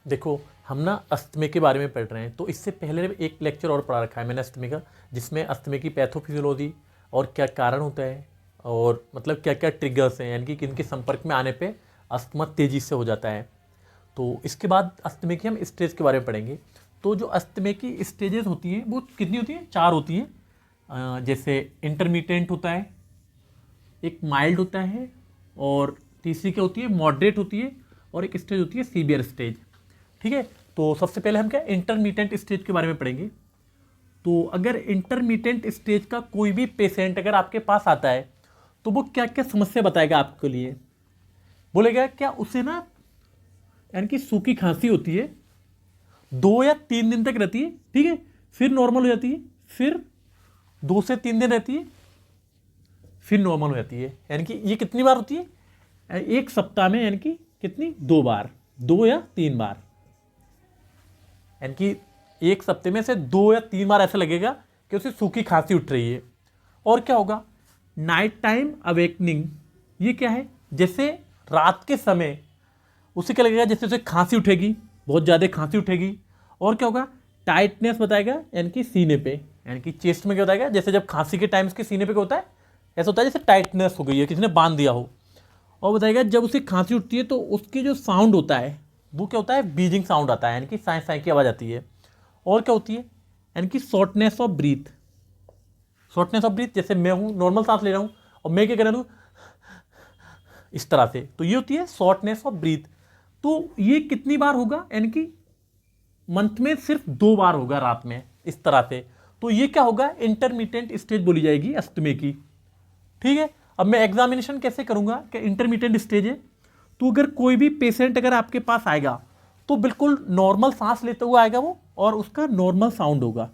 देखो हम ना अस्थमे के बारे में पढ़ रहे हैं, तो इससे पहले एक लेक्चर और पढ़ा रखा है मैंने अस्थमे का, जिसमें अस्थमे की पैथोफिजियोलॉजी और क्या कारण होता है और मतलब क्या क्या ट्रिगर्स हैं, यानी कि किन के संपर्क में आने पे अस्थमा तेज़ी से हो जाता है। तो इसके बाद अस्थमे की हम स्टेज के बारे में पढ़ेंगे। तो जो अस्थमे की स्टेजेस होती हैं वो कितनी होती हैं? 4 होती हैं। जैसे इंटरमीडिएट होता है, एक माइल्ड होता है, और तीसरी क्या होती है? मॉडरेट होती है, और एक स्टेज होती है सीवियर स्टेज। ठीक है, तो सबसे पहले हम क्या इंटरमीडिएट स्टेज के बारे में पढ़ेंगे। तो अगर इंटरमीडिएट स्टेज का कोई भी पेशेंट अगर आपके पास आता है तो वो क्या क्या समस्या बताएगा आपके लिए? बोलेगा क्या उसे ना यानी कि सूखी खांसी होती है, 2 या 3 दिन तक रहती है, ठीक है, फिर नॉर्मल हो जाती है, फिर 2 से 3 दिन रहती है, फिर नॉर्मल हो जाती है। यानी कि ये कितनी बार होती है? एक सप्ताह में, यानी कि कितनी? 2 बार, 2 या 3 बार। यानी कि एक सप्ते में से 2 या 3 बार ऐसा लगेगा कि उसे सूखी खांसी उठ रही है। और क्या होगा? Night time awakening. ये क्या है? जैसे रात के समय उसे क्या लगेगा? जैसे उसे खांसी उठेगी, बहुत ज़्यादा खांसी उठेगी। और क्या होगा? टाइटनेस बताएगा, यानी कि सीने पे, यानी कि चेस्ट में क्या बताएगा? जैसे जब खांसी के टाइम उसके सीने पे क्या होता है? ऐसा होता है जैसे टाइटनेस हो गई है, किसी ने बांध दिया हो। और बताएगा जब उसे खांसी उठती है तो उसकी जो साउंड होता है वो क्या होता है? बीजिंग साउंड आता है, यानी कि साए साए की आवाज़ आती है। और क्या होती है? यानी कि shortness of breath. Shortness of breath, जैसे मैं हूँ नॉर्मल सांस ले रहा हूँ और मैं क्या कर रहा हूँ इस तरह से, तो ये होती है शॉर्टनेस ऑफ ब्रीथ। तो ये कितनी बार होगा? यानी कि मंथ में सिर्फ 2 बार होगा रात में, इस तरह से। तो ये क्या होगा? इंटरमीडिएट स्टेज बोली जाएगी अस्थमे की। ठीक है, अब मैं एग्जामिनेशन कैसे करूंगा कि इंटरमीडिएट स्टेज है। तो अगर कोई भी पेशेंट अगर आपके पास आएगा तो बिल्कुल नॉर्मल सांस लेते हुए आएगा वो, और उसका नॉर्मल साउंड होगा।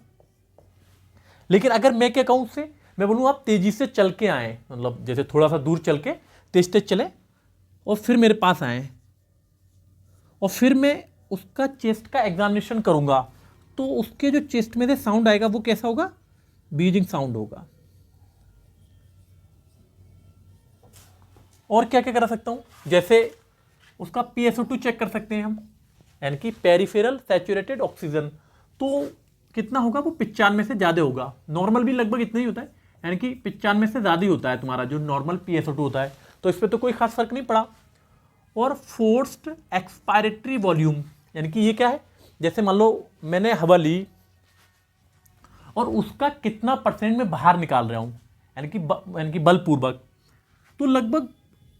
लेकिन अगर मैं क्या कहूँ उससे, मैं बोलूँ आप तेजी से चल के आए, मतलब जैसे थोड़ा सा दूर चल के तेज तेज चले और फिर मेरे पास आए, और फिर मैं उसका चेस्ट का एग्जामिनेशन करूंगा, तो उसके जो चेस्ट में से साउंड आएगा वो कैसा होगा? बीजिंग साउंड होगा। और क्या क्या करा सकता हूँ? जैसे उसका PSO2 चेक कर सकते हैं हम, यानी कि पेरिफेरल सैचुरेटेड ऑक्सीजन। तो कितना होगा? वो 95 से ज़्यादा होगा। नॉर्मल भी लगभग इतना ही होता है, यानी कि 95 से ज़्यादा ही होता है तुम्हारा जो नॉर्मल PSO2 होता है। तो इस पर तो कोई खास फर्क नहीं पड़ा। और फोर्स्ड एक्सपायरेटरी वॉल्यूम, यानी कि ये क्या है? जैसे मान लो मैंने हवा ली और उसका कितना परसेंट में बाहर निकाल रहा हूँ, यानी कि बलपूर्वक, तो लगभग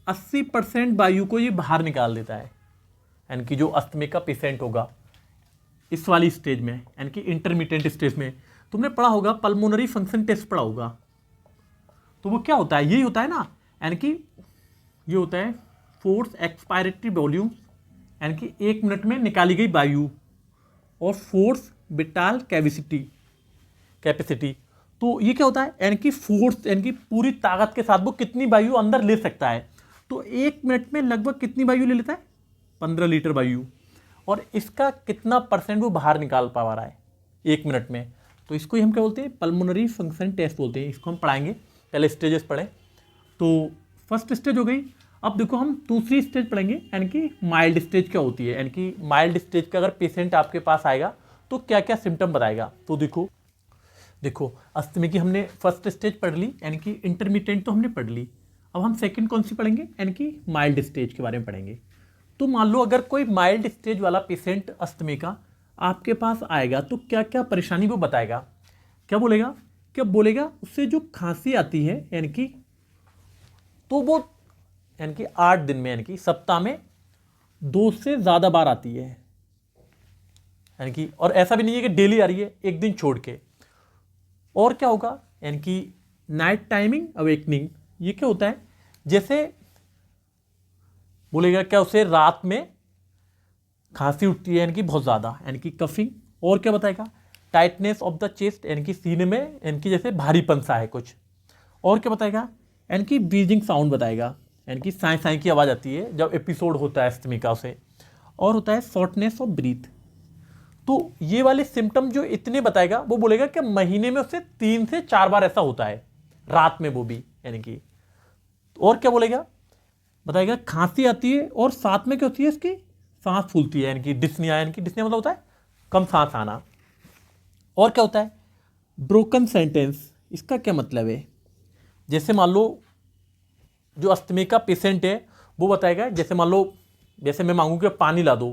80% वायु को ये बाहर निकाल देता है। यानी कि जो अस्थमे का पेशेंट होगा इस वाली स्टेज में, यानी कि इंटरमीडिएट स्टेज में, तुमने पढ़ा होगा पल्मोनरी फंक्शन टेस्ट पढ़ा होगा। तो वो क्या होता है? यही होता है ना, यानी कि ये होता है फोर्स एक्सपायरेटरी वॉल्यूम, यानी कि 1 मिनट में निकाली गई वायु, और फोर्स विटाल कैपेसिटी। तो ये क्या होता है? यानी कि फोर्स, यानी कि पूरी ताकत के साथ वो कितनी वायु अंदर ले सकता है। तो 1 मिनट में लगभग कितनी वायु ले लेता है? 15 लीटर वायु। और इसका कितना परसेंट वो बाहर निकाल पा रहा है 1 मिनट में? तो इसको ही हम क्या बोलते हैं? पल्मोनरी फंक्शन टेस्ट बोलते हैं। इसको हम पढ़ाएंगे, पहले स्टेजेस पढ़ें। तो फर्स्ट स्टेज हो गई। अब देखो हम दूसरी स्टेज पढ़ेंगे, यानी कि माइल्ड स्टेज क्या होती है। यानी कि माइल्ड स्टेज का अगर पेशेंट आपके पास आएगा तो क्या क्या सिम्टम बताएगा। तो देखो अस्थमे की हमने फर्स्ट स्टेज पढ़ ली, यानी कि इंटरमीडिएट तो हमने पढ़ ली। अब हम सेकंड कौन सी पढ़ेंगे? यानी कि माइल्ड स्टेज के बारे में पढ़ेंगे। तो मान लो अगर कोई माइल्ड स्टेज वाला पेशेंट अस्थमे का आपके पास आएगा तो क्या क्या परेशानी वो बताएगा? क्या बोलेगा? क्या बोलेगा? उससे जो खांसी आती है, यानी कि तो वो यानी कि 8 दिन में, यानी कि सप्ताह में 2 से ज़्यादा बार आती है। यानी कि और ऐसा भी नहीं है कि डेली आ रही है, एक दिन छोड़ के। और क्या होगा? यानी कि नाइट टाइमिंग अवेकनिंग। ये क्या होता है? जैसे बोलेगा क्या उसे रात में खांसी उठती है, यानी कि बहुत ज़्यादा, यानी कि कफिंग। और क्या बताएगा? टाइटनेस ऑफ द चेस्ट, यानी कि सीने में यानी कि जैसे भारीपन सा है कुछ। और क्या बताएगा? यानी कि बीजिंग साउंड बताएगा, यानी कि साए साए की आवाज़ आती है जब एपिसोड होता है अस्थमे का उसे। और होता है शॉर्टनेस ऑफ ब्रीथ। तो ये वाले सिम्टम जो इतने बताएगा, वो बोलेगा कि महीने में उससे 3 से 4 बार ऐसा होता है, रात में वो भी, यानी कि। और क्या बोलेगा? बताएगा खांसी आती है और साथ में क्या होती है इसकी? सांस फूलती है, यानी कि डिस्निया, यानी कि डिस्निया मतलब होता है कम सांस आना। और क्या होता है ब्रोकन सेंटेंस, इसका क्या मतलब है, जैसे मान लो जो अस्थमा का पेशेंट है वो बताएगा, जैसे मान लो जैसे मैं मांगू कि पानी ला दो,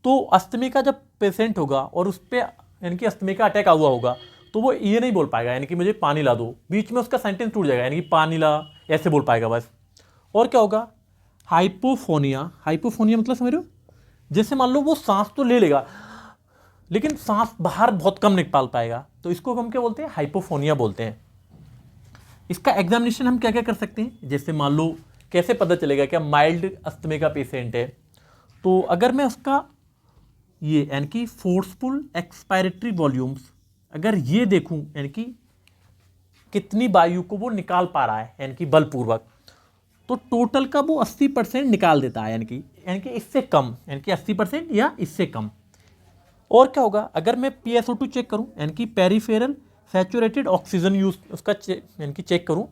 तो अस्थमा का जब पेशेंट होगा और उस पर यानी कि अस्थमा का अटैक हुआ होगा तो वो ये नहीं बोल पाएगा यानी कि मुझे पानी ला दो, बीच में उसका सेंटेंस टूट जाएगा, यानी कि पानी ला ऐसे बोल पाएगा बस। और क्या होगा हाइपोफोनिया, हाइपोफोनिया मतलब समझ रहे हो, जैसे मान लो वो सांस तो ले लेगा लेकिन सांस बाहर बहुत कम निकाल पाएगा, तो इसको हम क्या बोलते हैं हाइपोफोनिया बोलते हैं। इसका एग्जामिनेशन हम क्या क्या कर सकते हैं, जैसे मान लो कैसे पता चलेगा क्या माइल्ड अस्थमा का पेशेंट है, तो अगर मैं उसका ये यानी कि फोर्सफुल एक्सपायरेटरी वॉल्यूम्स अगर ये देखूं, यानी कि कितनी वायु को वो निकाल पा रहा है यानी कि बलपूर्वक, तो टोटल का वो 80% निकाल देता है, यानी कि इससे कम, यानी कि 80% या इससे कम। और क्या होगा अगर मैं PSO2 चेक करूं, यानी कि पेरिफेरल सैचुरेटेड ऑक्सीजन यूज उसका यानी कि चेक करूं,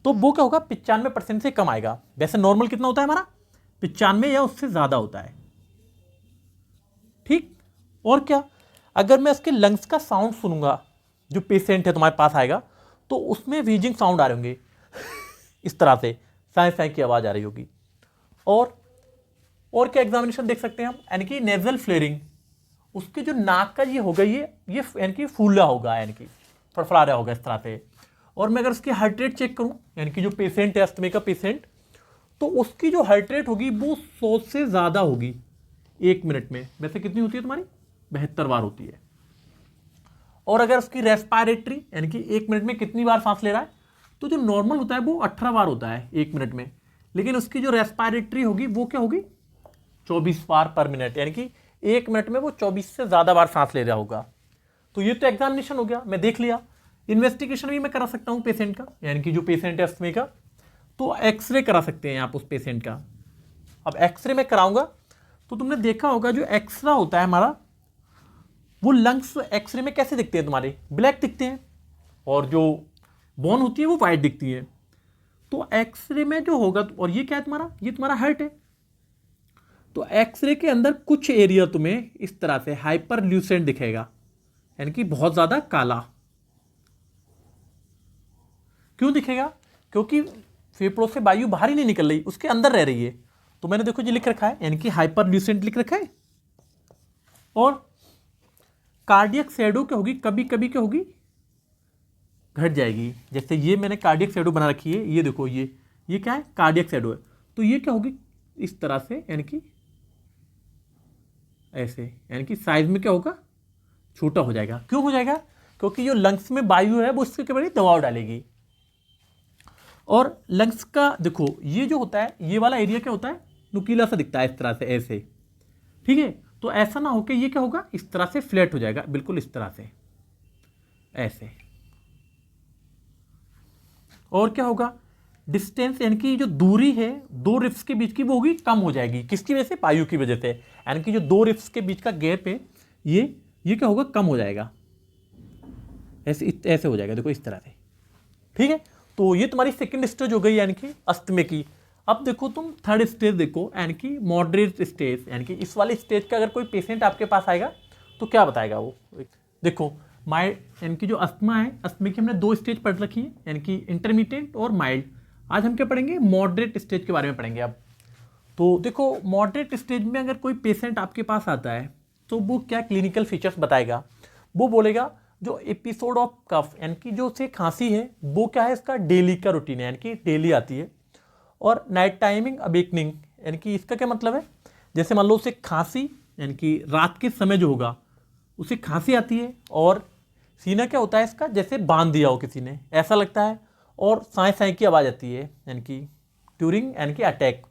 तो वो क्या होगा 95% से कम आएगा। वैसे नॉर्मल कितना होता है हमारा 95 या उससे ज़्यादा होता है, ठीक। और क्या अगर मैं उसके लंग्स का साउंड सुनूंगा, जो पेशेंट है तुम्हारे पास आएगा तो उसमें व्हीजिंग साउंड आ रहे होंगे इस तरह से साए साए की आवाज़ आ रही होगी। और क्या एग्जामिनेशन देख सकते हैं हम, यानी कि नेजल फ्लेयरिंग, उसके जो नाक का ये होगा ये यानी कि फूला होगा, यानी कि फड़फड़ा रहा होगा इस तरह से। और मैं अगर उसकी हार्ट रेट चेक करूं, यानी कि जो पेशेंट है अस्थमा का पेशेंट, तो उसकी जो हार्ट रेट होगी वो 100 से ज़्यादा होगी 1 मिनट में। वैसे कितनी होती है तुम्हारी 72 बार होती है। और अगर उसकी रेस्पायरेटरी यानी कि 1 मिनट में कितनी बार सांस ले रहा है, तो जो नॉर्मल होता है वो 18 बार होता है 1 मिनट में, लेकिन उसकी जो रेस्पायरेटरी होगी वो क्या होगी 24 बार पर मिनट, यानी कि 1 मिनट में वो 24 से ज़्यादा बार सांस ले रहा होगा। तो ये तो एग्जामिनेशन हो गया, मैं देख लिया। इन्वेस्टिगेशन भी मैं करा सकता हूँ पेशेंट का, यानी कि जो पेशेंट है अस्थमा का, तो एक्सरे करा सकते हैं आप उस पेशेंट का। अब एक्सरे में कराऊंगा तो तुमने देखा होगा जो एक्सरा होता है हमारा, वो लंग्स एक्सरे में कैसे दिखते हैं तुम्हारे ब्लैक दिखते हैं, और जो बोन होती है वो वाइट दिखती है। तो एक्सरे में जो होगा, और ये क्या है तुम्हारा, ये तुम्हारा हार्ट है, तो एक्सरे के अंदर कुछ एरिया तुम्हें इस तरह से हाइपर ल्यूसेंट दिखेगा, यानी कि बहुत ज्यादा काला। क्यों दिखेगा, क्योंकि फेफड़ों से वायु बाहर ही नहीं निकल रही, उसके अंदर रह रही है। तो मैंने देखो ये लिख रखा है, यानी कि हाइपर ल्यूसेंट लिख रखा है। और कार्डियक शैडो क्या होगी, कभी कभी क्या होगी घट जाएगी। जैसे ये मैंने कार्डियक शैडो बना रखी है, ये देखो ये क्या है कार्डियक शैडो है, तो ये क्या होगी इस तरह से, यानी कि ऐसे, यानी कि साइज में क्या होगा छोटा हो जाएगा। क्यों हो जाएगा, क्योंकि जो लंग्स में वायु है वो इसके ऊपर ही दबाव डालेगी। और लंग्स का देखो ये जो होता है, ये वाला एरिया क्या होता है नुकीला सा दिखता है इस तरह से ऐसे, ठीक है। तो ऐसा ना हो कि ये क्या होगा इस तरह से फ्लैट हो जाएगा, बिल्कुल इस तरह से ऐसे। और क्या होगा डिस्टेंस, यानी कि जो दूरी है दो रिफ्स के बीच की वो होगी कम हो जाएगी, किसकी वजह से वायु की वजह से, यानी कि जो दो रिफ्स के बीच का गैप है ये क्या होगा कम हो जाएगा, ऐसे हो जाएगा देखो इस तरह से, ठीक है। तो ये तुम्हारी सेकंड स्टेज हो गई यानी कि अस्थमा की। अब देखो तुम थर्ड स्टेज देखो, यानी कि मॉडरेट स्टेज, यानी कि इस वाले स्टेज का अगर कोई पेशेंट आपके पास आएगा तो क्या बताएगा वो। देखो यानी कि जो अस्थमा है, अस्थमा की हमने 2 स्टेज पढ़ रखी है, यानी कि इंटरमीडिएट और माइल्ड। आज हम क्या पढ़ेंगे मॉडरेट स्टेज के बारे में पढ़ेंगे। अब तो देखो मॉडरेट स्टेज में अगर कोई पेशेंट आपके पास आता है तो वो क्या क्लिनिकल फीचर्स बताएगा, वो बोलेगा जो एपिसोड ऑफ कफ, यानी कि जो उसे खांसी है वो क्या है इसका डेली का रूटीन है, यानी कि डेली आती है। और नाइट टाइमिंग अवेकनिंग, यानी कि इसका क्या मतलब है, जैसे मान लो उसे खांसी, यानी कि रात के समय जो होगा उसे खांसी आती है, और सीना क्या होता है इसका जैसे बांध दिया हो किसी ने ऐसा लगता है, और साए साए की आवाज़ आती है, यानी कि ड्यूरिंग यानी कि अटैक।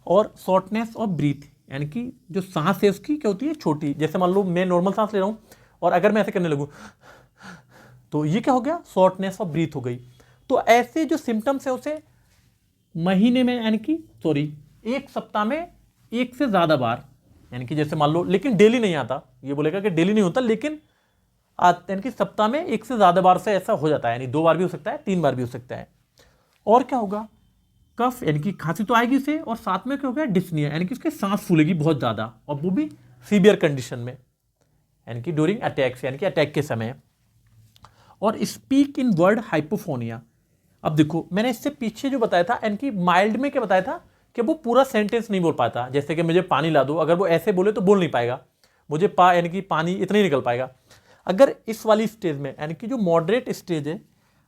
और शॉर्टनेस ऑफ ब्रीथ, यानी कि जो सांस है उसकी क्या होती है छोटी, जैसे मान लो मैं नॉर्मल सांस ले रहा हूँ और अगर मैं ऐसे करने लगूँ तो ये क्या हो गया शॉर्टनेस ऑफ ब्रीथ हो गई। तो ऐसे जो सिम्टम्स है उसे महीने में, यानी कि एक सप्ताह में 1 से ज़्यादा बार, यानी कि जैसे मान लो, लेकिन डेली नहीं आता, ये बोलेगा कि डेली नहीं होता, लेकिन यानी कि सप्ताह में 1 से ज़्यादा बार से ऐसा हो जाता है, यानी 2 बार भी हो सकता है 3 बार भी हो सकता है। और क्या होगा कफ यानी कि खांसी तो आएगी उसे, और साथ में क्या हो गया डिस्निया यानी कि उसके सांस फूलेगी बहुत ज़्यादा, और वो भी सीवियर कंडीशन में यानी कि ड्यूरिंग अटैक्स यानी कि अटैक के समय। और स्पीक इन वर्ड हाइपोफोनिया। अब देखो मैंने इससे पीछे जो बताया था यानी कि माइल्ड में क्या बताया था कि वो पूरा सेंटेंस नहीं बोल पाता, जैसे कि मुझे पानी ला दो, अगर वो ऐसे बोले तो बोल नहीं पाएगा, मुझे यानी कि पानी इतना ही निकल पाएगा। अगर इस वाली स्टेज में यानी कि जो मॉडरेट स्टेज है,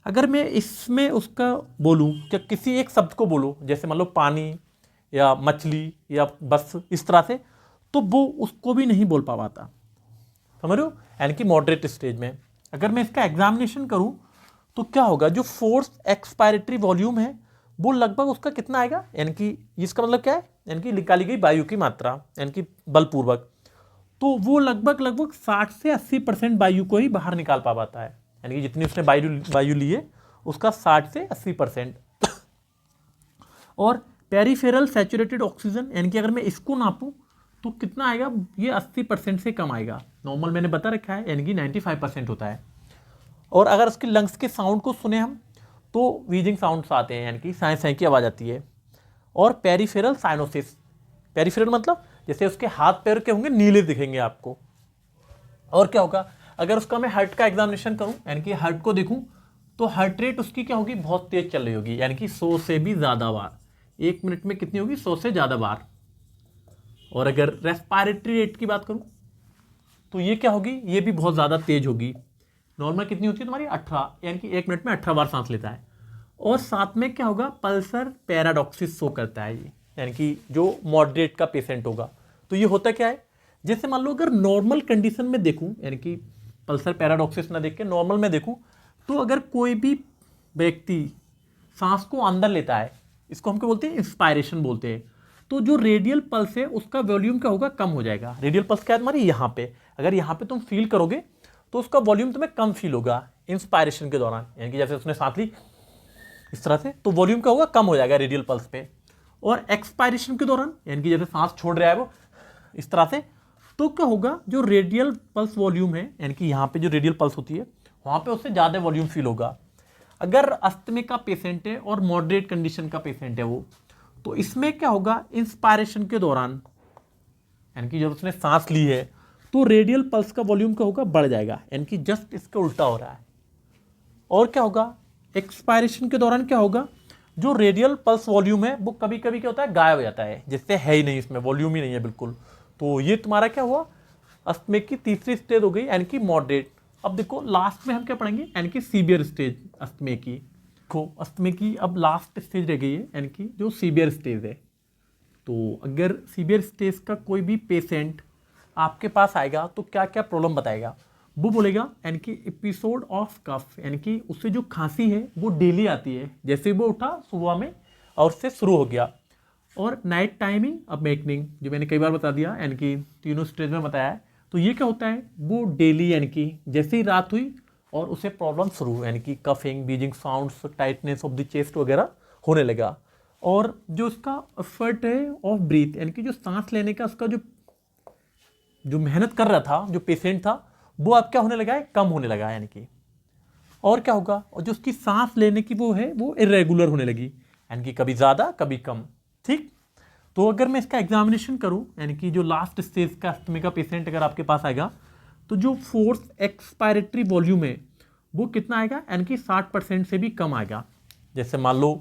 अगर मैं इसमें उसका बोलूँ कि किसी एक शब्द को बोलूँ, जैसे मान लो पानी या मछली या बस इस तरह से, तो वो उसको भी नहीं बोल पाता, समझ रहे हो, यानी कि मॉडरेट स्टेज में। अगर मैं इसका एग्जामिनेशन करूँ तो क्या होगा, जो फोर्स एक्सपायरेटरी वॉल्यूम है वो लगभग उसका कितना आएगा, यानी कि इसका मतलब क्या है, यानी कि निकाली गई वायु की मात्रा यानी कि बलपूर्वक, तो वो लगभग 60 से 80% वायु को ही बाहर निकाल पाता है, यानी कि जितनी उसने वायु ली है उसका 60 से 80%। और पेरिफेरल सैचुरेटेड ऑक्सीजन यानी कि अगर मैं इसको नापूं तो कितना आएगा, ये 80% से कम आएगा, नॉर्मल मैंने बता रखा है यानी कि 95% होता है। और अगर उसके लंग्स के साउंड को सुने हम तो व्हीजिंग साउंड्स आते हैं, यानी कि साए साए की आवाज़ आती है। और पेरिफेरल साइनोसिस, पेरिफेरल मतलब जैसे उसके हाथ पैर के होंगे नीले दिखेंगे आपको। और क्या होगा, अगर उसका मैं हार्ट का एग्जामिनेशन करूं यानी कि हार्ट को देखूं तो हार्ट रेट उसकी क्या होगी, बहुत तेज चल रही होगी, यानी कि 100 से भी ज़्यादा बार, 1 मिनट में कितनी होगी, 100 से ज़्यादा बार। और अगर रेस्पायरेटरी रेट की बात करूं तो ये क्या होगी, ये भी बहुत ज़्यादा तेज होगी, नॉर्मल कितनी होती है तुम्हारी 18, यानी कि 1 मिनट में 18 बार सांस लेता है। और साथ में क्या होगा, पल्सर पैराडॉक्सिस शो करता है ये, यानी कि जो मॉडरेट का पेशेंट होगा। तो ये होता क्या है, जैसे मान लो अगर नॉर्मल कंडीशन में देखूं, यानी कि पल्सर पैराडॉक्सिस ना देख के नॉर्मल में देखूं, तो अगर कोई भी व्यक्ति सांस को अंदर लेता है, इसको हम क्या बोलते हैं, इंस्पायरेशन बोलते हैं, तो जो रेडियल पल्स है उसका वॉल्यूम क्या होगा, कम हो जाएगा। रेडियल पल्स क्या है तुम्हारी यहाँ पे, अगर यहाँ पे तुम फील करोगे तो उसका वॉल्यूम तुम्हें कम फील होगा इंस्पायरेशन के दौरान, यानी कि जैसे उसने सांस ली इस तरह से, तो वॉल्यूम क्या होगा, कम हो जाएगा रेडियल पल्स पे। और एक्सपायरेशन के दौरान यानी कि जैसे सांस छोड़ रहा है वो इस तरह से, तो क्या होगा, जो रेडियल पल्स वॉल्यूम है यानी कि यहाँ पे जो रेडियल पल्स होती है वहाँ पे उससे ज़्यादा वॉल्यूम फील होगा। अगर अस्थमे का पेशेंट है और मॉडरेट कंडीशन का पेशेंट है वो, तो इसमें क्या होगा, इंस्पायरेशन के दौरान यानी कि जब उसने सांस ली है तो रेडियल पल्स का वॉल्यूम क्या होगा, बढ़ जाएगा, यानी कि जस्ट इसके उल्टा हो रहा है। और क्या होगा, एक्सपायरेशन के दौरान क्या होगा, जो रेडियल पल्स वॉल्यूम है वो कभी कभी क्या होता है, गायब हो जाता है, जिससे है ही नहीं, इसमें वॉल्यूम ही नहीं है बिल्कुल। तो ये तुम्हारा क्या हुआ, अस्थमे की तीसरी स्टेज हो गई, यानी कि मॉडरेट। अब देखो लास्ट में हम क्या पढ़ेंगे, यानी कि सीवियर स्टेज अस्थमे की। देखो अस्थमे की अब लास्ट स्टेज रह गई है, यानी कि जो सीवियर स्टेज है। तो अगर सीवियर स्टेज का कोई भी पेशेंट आपके पास आएगा तो क्या क्या प्रॉब्लम बताएगा, वो बोलेगा यानी कि एपिसोड ऑफ कफ, यानी कि उससे जो खांसी है वो डेली आती है, जैसे वो उठा सुबह में और उससे शुरू हो गया। और नाइट टाइमिंग अब मेकनिंग, जो मैंने कई बार बता दिया, यानी कि तीनों स्टेज में बताया है, तो ये क्या होता है, वो डेली यानी कि जैसे ही रात हुई और उसे प्रॉब्लम शुरू हुई, यानी कि coughing, Beijing sounds, tightness of the chest वगैरह होने लगा। और जो उसका एफर्ट है ऑफ ब्रीथ, यानी कि जो सांस लेने का उसका जो मेहनत कर रहा था जो पेशेंट था, वो अब क्या होने लगा है, कम होने लगा है, यानी कि। और क्या होगा, और जो उसकी सांस लेने की वो है वो इरेगुलर होने लगी, यानी कि कभी ज़्यादा कभी कम। ठीक, तो अगर मैं इसका एग्जामिनेशन करूं, यानी कि जो लास्ट स्टेज का अस्थमे का पेशेंट अगर आपके पास आएगा, तो जो फोर्स एक्सपायरेटरी वॉल्यूम है वो कितना आएगा, यानी कि 60% से भी कम आएगा। जैसे मान लो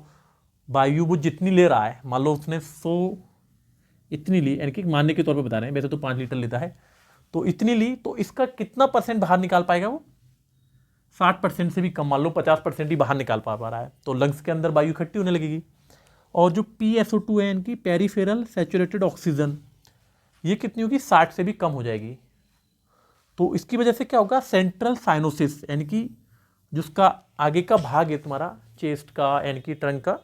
वायु वो जितनी ले रहा है, मान लो उसने 100 इतनी ली, यानी कि मानने के तौर पे बता रहे हैं, वैसे तो 5 लीटर लेता है, तो इतनी ली, तो इसका कितना परसेंट बाहर निकाल पाएगा वो, 60% से भी कम, मान लो 50% ही बाहर निकाल पा रहा है, तो लंग्स के अंदर वायु इकट्ठी होने लगेगी। और जो PSO2 है, यानी कि पेरिफेरल सैचुरेटेड ऑक्सीजन, ये कितनी होगी, 60 से भी कम हो जाएगी। तो इसकी वजह से क्या होगा, सेंट्रल साइनोसिस, यानी कि जिसका आगे का भाग है तुम्हारा चेस्ट का, यानी कि ट्रंक का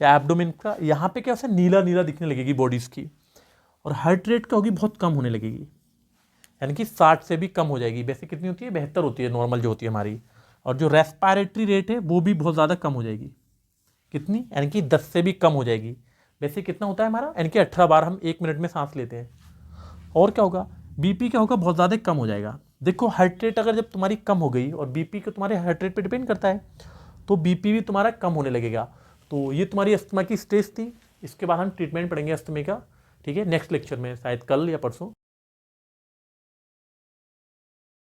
या एब्डोमेन का, यहाँ पे क्या होता है, नीला नीला दिखने लगेगी बॉडीज़ की। और हार्ट रेट क्या होगी, बहुत कम होने लगेगी, यानी कि 60 से भी कम हो जाएगी। वैसे कितनी होती है, 72 होती है नॉर्मल जो होती है हमारी। और जो रेस्पायरेटरी रेट है वो भी बहुत ज़्यादा कम हो जाएगी, कितनी, यानी कि 10 से भी कम हो जाएगी। वैसे कितना होता है हमारा, यानी कि 18 बार हम 1 मिनट में सांस लेते हैं। और क्या होगा, बीपी क्या होगा, बहुत ज़्यादा कम हो जाएगा। देखो हार्ट रेट अगर जब तुम्हारी कम हो गई, और बीपी का तुम्हारे हार्ट रेट पे डिपेंड करता है, तो बीपी भी तुम्हारा कम होने लगेगा। तो ये तुम्हारी अस्थमा की स्टेज थी। इसके बाद हम ट्रीटमेंट पढ़ेंगे अस्थमा का, ठीक है, नेक्स्ट लेक्चर में, शायद कल या परसों।